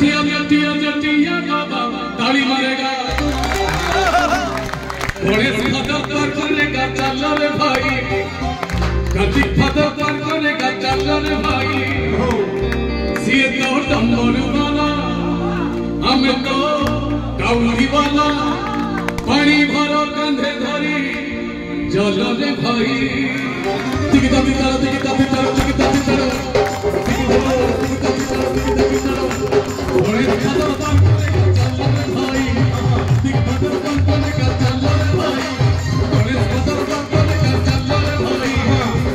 जटिया बाबा ताली मारेगा गणेश फादर पार करेगा चल रे भाई कार्तिक फादर पार करेगा चल रे भाई सीए तो डम्बरू वाला हमें तो काउली वाला पानी भरो कंधे धरी चल रे भाई टिकटा टिकटा टिकटा टिकटा टिकटा टिकटा गणेश फादर पार करेगा चल रे भाई कार्तिक फादर पार करेगा चल रे भाई गणेश फादर पार करेगा चल रे भाई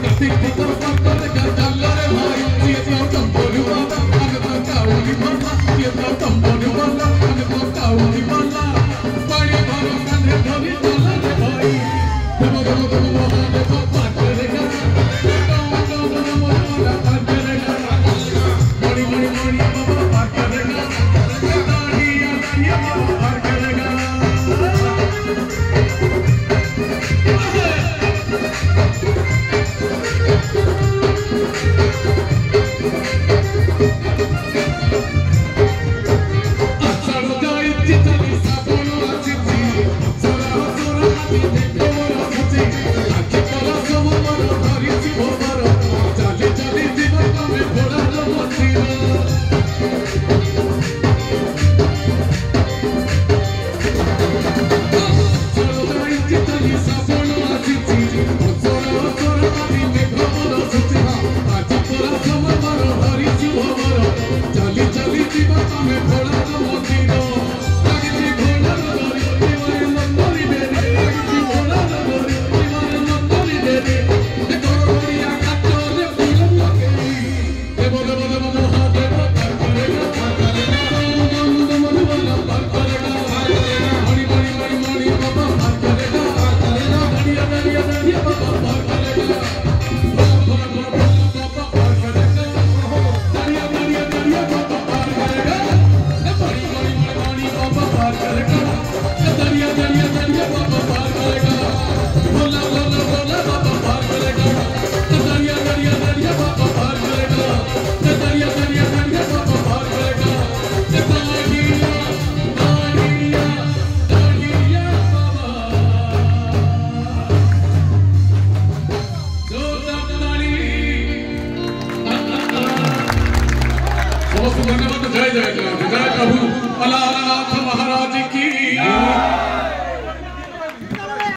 कार्तिक फादर पार करेगा चल रे भाई ये तो डम्बरू वाला हमें तो काउली वाला ये तो डम्बरू वाला हमें तो काउली वाला पानी भरो कंधे धरी चल रे भाई दम दम दम मोहने को पार करेगा मणि मणि मणि बाबा पार करेगा दाढ़िया दाढ़िया बाबा पार करेगा